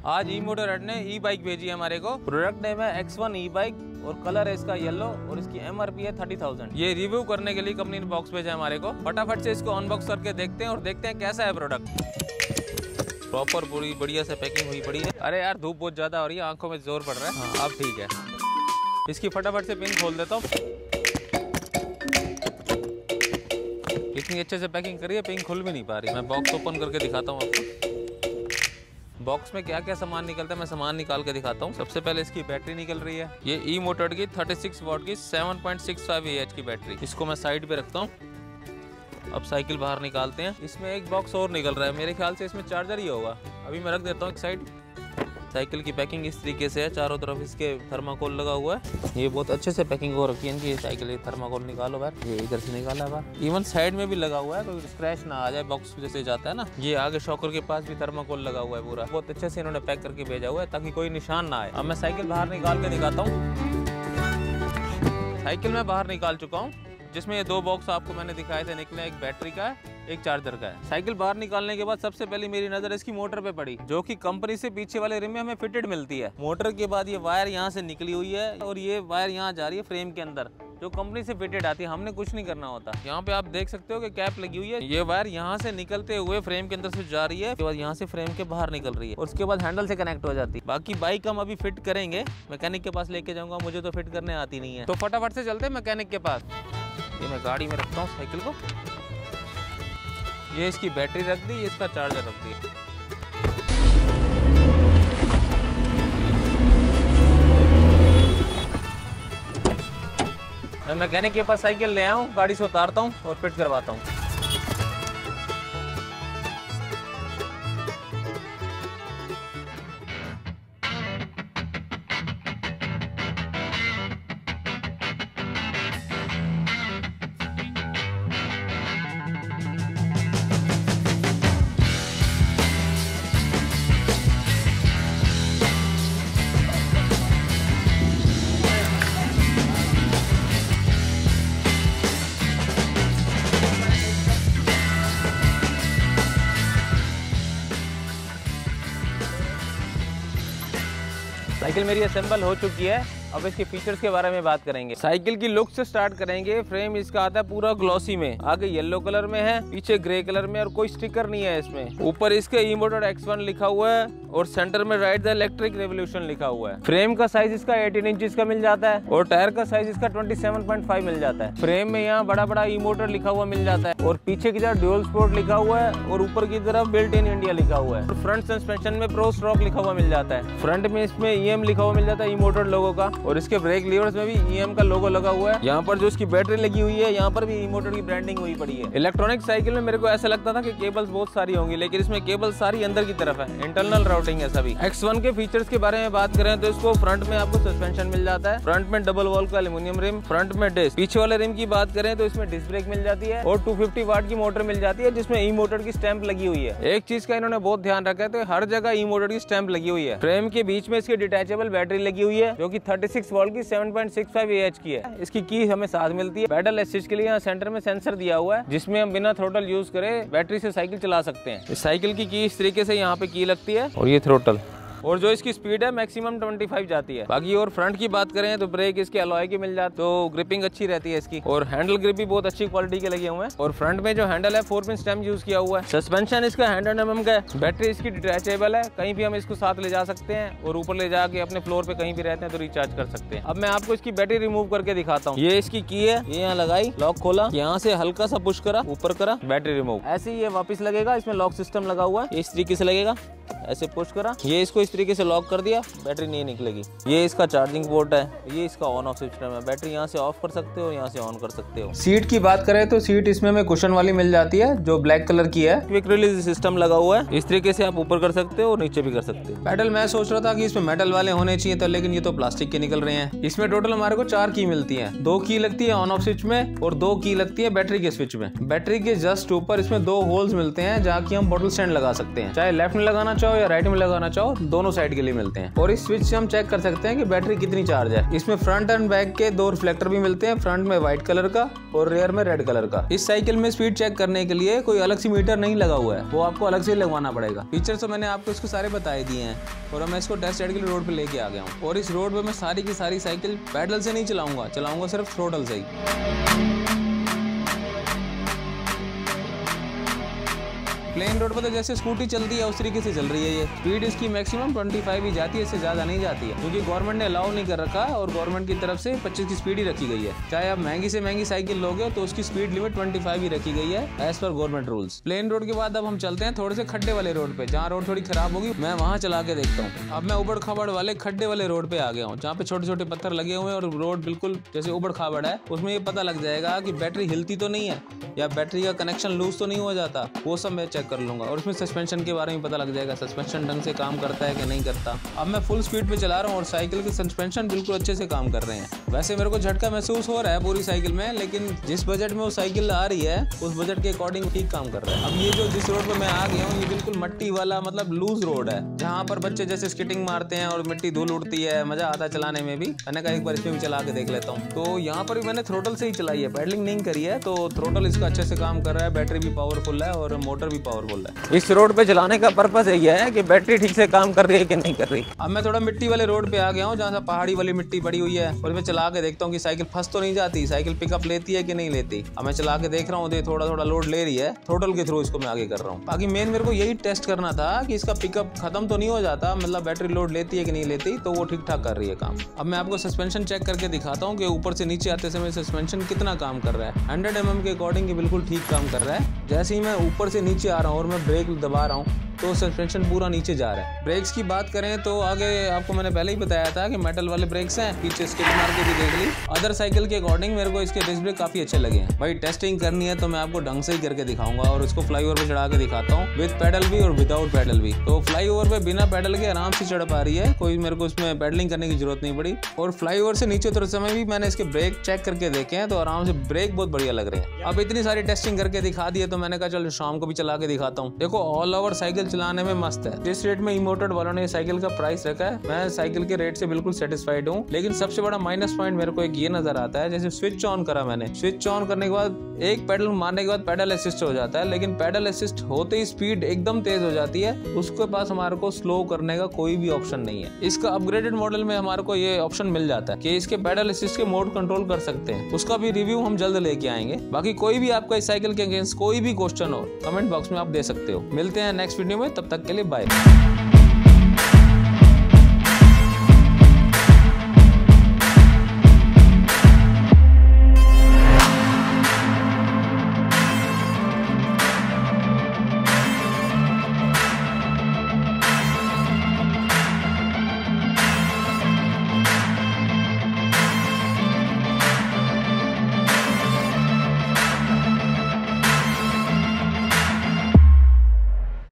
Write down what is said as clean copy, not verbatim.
आज ई मोटरहेड ने ई बाइक भेजी है हमारे को। प्रोडक्ट नेम है X1 ई बाइक और कलर है इसका येलो और इसकी MRP है 30,000। ये रिव्यू करने के लिए कंपनी ने बॉक्स भेजा है हमारे को। फटाफट से इसको अनबॉक्स करके देखते हैं और देखते हैं कैसा है प्रोडक्ट। प्रॉपर पूरी बढ़िया से पैकिंग हुई पड़ी है। अरे यार धूप बहुत ज्यादा हो रही है, आंखों में जोर पड़ रहा है। हाँ, अब ठीक है। इसकी फटाफट से पिन खोल देता हूँ। इतनी अच्छे से पैकिंग करी है, पिन खुल भी नहीं पा रही। मैं बॉक्स ओपन करके दिखाता हूँ आपको। बॉक्स में क्या क्या सामान निकलता है मैं सामान निकाल के दिखाता हूँ। सबसे पहले इसकी बैटरी निकल रही है। ये ई मोटरहेड की 36 वॉट की 7.65 AH की बैटरी। इसको मैं साइड पे रखता हूँ। अब साइकिल बाहर निकालते हैं। इसमें एक बॉक्स और निकल रहा है, मेरे ख्याल से इसमें चार्जर ही होगा। अभी मैं रख देता हूँ एक साइड। साइकिल की पैकिंग इस तरीके से है, चारों तरफ इसके थर्माकोल लगा हुआ है। ये बहुत अच्छे से पैकिंग हो रखी है इनकी। साइकिल थर्माकोल निकालो बाहर, ये इधर से निकाला है बाहर। इवन साइड में भी लगा हुआ है, कोई स्क्रैच ना आ जाए बॉक्स जैसे जाता है ना। ये आगे शॉकर के पास भी थर्माकोल लगा हुआ है पूरा। बहुत अच्छे से इन्होंने पैक करके भेजा हुआ है ताकि कोई निशान ना आए। अब मैं साइकिल बाहर निकाल के दिखाता हूँ। साइकिल में बाहर निकाल चुका हूँ, जिसमें ये दो बॉक्स आपको मैंने दिखाए थे निकले। एक बैटरी का है, एक चार्जर का है। साइकिल बाहर निकालने के बाद सबसे पहले मेरी नजर इसकी मोटर पे पड़ी, जो कि कंपनी से पीछे वाले रिम में हमें फिटेड मिलती है। मोटर के बाद ये वायर यहाँ से निकली हुई है और ये वायर यहाँ जा रही है फ्रेम के अंदर, जो कंपनी से फिटेड आती है। हमने कुछ नहीं करना होता। यहाँ पे आप देख सकते हो कि कैप लगी हुई है। ये वायर यहाँ से निकलते हुए फ्रेम के अंदर से जा रही है, उसके बाद यहाँ से फ्रेम के बाहर निकल रही है और उसके बाद हैंडल से कनेक्ट हो जाती है। बाकी बाइक हम अभी फिट करेंगे, मैकेनिक के पास लेके जाऊंगा, मुझे तो फिट करने आती नहीं है। तो फटाफट से चलते हैं मैकेनिक के पास। ये मैं गाड़ी में रखता हूँ साइकिल को। ये इसकी बैटरी रख दी, ये इसका चार्जर रख दी। मैं मैकेनिक के पास साइकिल ले आया हूँ, गाड़ी से उतारता हूँ और फिट करवाता हूँ। साइकिल मेरी असेंबल हो चुकी है। अब इसके फीचर्स के बारे में बात करेंगे। साइकिल की लुक से स्टार्ट करेंगे। फ्रेम इसका आता है पूरा ग्लॉसी में, आगे येलो कलर में है, पीछे ग्रे कलर में और कोई स्टिकर नहीं है इसमें। ऊपर इसके ई मोटरहेड X1 लिखा हुआ है और सेंटर में राइड द इलेक्ट्रिक रेवोल्यूशन लिखा हुआ है। फ्रेम का साइज इसका 18 इंच का मिल जाता है और टायर का साइज इसका 27.5 मिल जाता है। फ्रेम में यहाँ बड़ा बड़ा ई मोटर लिखा हुआ मिल जाता है और पीछे की तरफ ड्यूल स्पोर्ट लिखा हुआ है और ऊपर की तरफ बिल्ट इन इंडिया लिखा हुआ है। फ्रंट सस्पेंशन में प्रो स्ट्रोक लिखा हुआ मिल जाता है। फ्रंट में इसमें EM लिखा हुआ मिल जाता है, ई मोटर लोगो का, और इसके ब्रेक लीवर्स में भी EM का लोगो लगा हुआ है। यहाँ पर जो इसकी बैटरी लगी हुई है, यहाँ पर भी ई मोटर की ब्रांडिंग हुई पड़ी है। इलेक्ट्रॉनिक साइकिल में मेरे को ऐसा लगता था कि केबल्स बहुत सारी होंगी, लेकिन इसमें केबल सारी अंदर की तरफ है। इंटरनल राउटिंग है सभी। X1 के फीचर्स के बारे में बात करें तो इसको फ्रंट में आपको सस्पेंशन मिल जाता है, फ्रंट में डबल वॉल का एल्यूमिनियम रिम, फ्रंट में डिस्क। पीछे वाले रिम की बात करें तो इसमें डिस्क ब्रेक मिल जाती है और 250 वाट की मोटर मिल जाती है, जिसमें ई मोटर की स्टैंप लगी हुई है। एक चीज का इन्होंने बहुत ध्यान रखा है, तो हर जगह ई मोटर की स्टैंप लगी हुई है। फ्रेम के बीच में इसकी डिटैचेबल बैटरी लगी हुई है, जो कि 36 वोल्ट की 7.65 AH की है। इसकी की हमें साथ मिलती है। पैडल असिस्ट के लिए यहाँ सेंटर में सेंसर दिया हुआ है, जिसमें हम बिना थ्रोटल यूज करे बैटरी से साइकिल चला सकते हैं। इस साइकिल की इस तरीके से यहाँ पे की लगती है और ये थ्रोटल, और जो इसकी स्पीड है मैक्सिमम 25 जाती है। बाकी और फ्रंट की बात करें तो ब्रेक इसके अलॉय के मिल जाते, तो ग्रिपिंग अच्छी रहती है इसकी, और हैंडल ग्रिप भी बहुत अच्छी क्वालिटी के लगे हुए हैं। और फ्रंट में जो हैंडल है 4 पिन स्टेम यूज किया हुआ है। सस्पेंशन इसका 100 mm का है। बैटरी इसकी डिटैचेबल है, कहीं भी हम इसको साथ ले जा सकते हैं और ऊपर ले जाके अपने फ्लोर पे कहीं भी रहते हैं तो रिचार्ज कर सकते हैं। अब मैं आपको इसकी बैटरी रिमूव करके दिखाता हूँ। ये इसकी की है, ये यहाँ लगाई, लॉक खोला, यहाँ से हल्का सा पुश करा, ऊपर करा, बैटरी रिमूव। ऐसे ही ये वापस लगेगा। इसमें लॉक सिस्टम लगा हुआ है, इस तरीके से लगेगा, ऐसे पुश करा, ये इसको इस तरीके से लॉक कर दिया, बैटरी नहीं निकलेगी। ये इसका चार्जिंग पोर्ट है, ये इसका ऑन ऑफ सिस्टम है। बैटरी यहाँ से ऑफ कर सकते हो, यहाँ से ऑन कर सकते हो। सीट की बात करें तो सीट इसमें हमें कुशन वाली मिल जाती है, जो ब्लैक कलर की है। क्विक रिलीज सिस्टम लगा हुआ है, इस तरीके से आप ऊपर कर सकते हो और नीचे भी कर सकते हो। पैडल मैं सोच रहा था कि इसमें मेटल वाले होने चाहिए था, लेकिन ये तो प्लास्टिक के निकल रहे हैं। इसमें टोटल हमारे को 4 की मिलती है। 2 की लगती है ऑन ऑफ स्विच में और 2 की लगती है बैटरी के स्विच में। बैटरी के जस्ट ऊपर इसमें 2 होल्स मिलते हैं, जहाँ की हम बॉटल स्टैंड लगा सकते हैं। चाहे लेफ्ट में लगाना चाहो चाहो या राइट में लगाना चाहो, दोनों साइड के लिए मिलते हैं। और इस स्विच से हम चेक कर सकते हैं कि बैटरी कितनी चार्ज है। इसमें फ्रंट एंड बैक के 2 रिफ्लेक्टर भी मिलते हैं, फ्रंट में व्हाइट कलर का और रेयर में रेड कलर का। इस साइकिल में स्पीड चेक करने के लिए कोई अलग से मीटर नहीं लगा हुआ है, वो आपको अलग से लगवाना पड़ेगा। फीचर्स तो मैंने आपको इसको सारे बता दिए हैं और मैं इसको टेस्ट राइड के लिए रोड पे लेके आ गया हूँ। और इस रोड पे मैं सारी की सारी साइकिल पैडल से नहीं चलाऊंगा सिर्फ थ्रोटल से ही। प्लेन रोड पर तो जैसे स्कूटी चलती है उस तरीके से चल रही है ये। स्पीड इसकी मैक्सिमम 25 ही जाती है, इससे ज्यादा नहीं जाती है, क्योंकि गवर्नमेंट ने अलाउ नहीं कर रखा और गवर्नमेंट की तरफ से 25 की स्पीड ही रखी गई है। चाहे आप महंगी से महंगी साइकिल लोगे तो उसकी स्पीड लिमिट 25 ही रखी गई है as per government rules. Plain road के बाद अब हम चलते हैं थोड़े से खड्डे वाले रोड पे, जहाँ रोड थोड़ी खराब होगी मैं वहाँ चला के देखता हूँ। अब मैं उबड़ खाबड़ वाले खड्डे वाले रोड पे आ गया हूँ, जहाँ पे छोटे छोटे पत्थर लगे हुए हैं और रोड बिल्कुल जैसे उबड़ खाबड़ है। उसमें ये पता लग जाएगा कि बैटरी हिलती तो नहीं है या बैटरी का कनेक्शन लूज तो नहीं हो जाता, वो सब मैं चेक कर लूंगा। और इसमें सस्पेंशन के बारे में पता लग जाएगा, सस्पेंशन ढंग से काम करता है कि नहीं करता। अब मैं फुल स्पीड पे चला रहा हूँ और साइकिल के सस्पेंशन बिल्कुल अच्छे से काम कर रहे हैं। वैसे मेरे को झटका महसूस हो रहा है पूरी साइकिल में, लेकिन जिस बजट में वो साइकिल आ रही है उस बजट के अकॉर्डिंग ठीक काम कर रहा है। अब ये जो जिस रोड पे मैं आ गया हूँ ये बिल्कुल मट्टी वाला मतलब लूज रोड है, जहाँ पर बच्चे जैसे स्केटिंग मारते हैं और मिट्टी धूल उड़ती है, मजा आता है चलाने में भी। मैंने कहा एक बार इसमें भी चला के देख लेता हूँ। तो यहाँ पर भी मैंने थ्रोटल से ही चलाई है, पैडलिंग नहीं करी है, तो थ्रोटल इसका अच्छे से काम कर रहा है। बैटरी भी पावरफुल है और मोटर भी पावरफुल है। इस रोड पे चलाने का पर्पस यही है कि बैटरी ठीक से काम कर रही है कि नहीं कर रही। अब मैं थोड़ा मिट्टी वाले रोड पे आ गया हूँ, जहाँ से पहाड़ी वाली मिट्टी पड़ी हुई है, और मैं चला के देखता हूँ कि साइकिल फंस तो नहीं जाती, साइकिल पिकअप लेती है कि नहीं लेती। अब मैं चला के देख रहा हूँ, थोड़ा थोड़ा लोड ले रही है, थ्रोटल के थ्रू इसको मैं आगे कर रहा हूँ। बाकी मेन मेरे को यही टेस्ट करना था कि इसका पिकअप खत्म तो नहीं हो जाता, मतलब बैटरी लोड लेती है कि नहीं लेती, तो वो ठीक ठाक कर रही है काम। अब मैं आपको सस्पेंशन चेक करके दिखाता हूँ कि ऊपर से नीचे आते समय सस्पेंशन कितना काम कर रहा है। 100 mm के अकॉर्डिंग बिल्कुल ठीक काम कर रहा है। जैसे ही मैं ऊपर से नीचे आ रहा हूँ और मैं ब्रेक दबा रहा हूँ तो सस्पेंशन पूरा नीचे जा रहा है। ब्रेक्स की बात करें तो आगे आपको मैंने पहले ही बताया था कि मेटल वाले ब्रेक्स हैं, पीछे स्किड मार के भी देख ली। अदर साइकिल के अकॉर्डिंग मेरे को इसके डिस्क ब्रेक काफी अच्छे लगे हैं। भाई टेस्टिंग करनी है तो मैं आपको ढंग से ही करके दिखाऊंगा और इसको फ्लाईओवर पे चढ़ा के दिखाता हूँ, विद पैडल भी और विदाउट पैडल भी। तो फ्लाईओवर पे बिना पैडल के आराम से चढ़ पा रही है, कोई मेरे को इसमें पैडलिंग करने की जरूरत नहीं पड़ी। और फ्लाईओवर से नीचे उतरते समय भी मैंने इसके ब्रेक चेक करके देखे हैं, तो आराम से ब्रेक बहुत बढ़िया लग रहे हैं। अब इतनी सारी टेस्टिंग करके दिखा दी है तो मैंने कहा चलो शाम को भी चला के दिखाता हूँ। देखो ऑल ओवर साइकिल चलाने में मस्त है। जिस रेट में इमोटेड वालों ने साइकिल का प्राइस रखा है, मैं साइकिल के रेट से बिल्कुल सेटिस्फाइड हूँ। लेकिन सबसे बड़ा माइनस पॉइंट मेरे को एक ये नजर आता है, जैसे स्विच ऑन करा मैंने, स्विच ऑन करने के बाद एक पैडल मारने के बाद पैडल असिस्ट हो जाता है, लेकिन पैडल असिस्ट होते ही स्पीड एकदम तेज हो जाती है। उसके पास हमारे को स्लो करने का कोई भी ऑप्शन नहीं है। इसका अपग्रेडेड मॉडल में हमारे को ये ऑप्शन मिल जाता है कि इसके पैडल असिस्ट के मोड कंट्रोल कर सकते हैं। उसका भी रिव्यू हम जल्द लेके आएंगे। बाकी कोई भी आपका इस साइकिल के अगेंस्ट कोई भी क्वेश्चन हो कमेंट बॉक्स में आप दे सकते हो। मिलते हैं नेक्स्ट वीडियो में, तब तक के लिए बाय।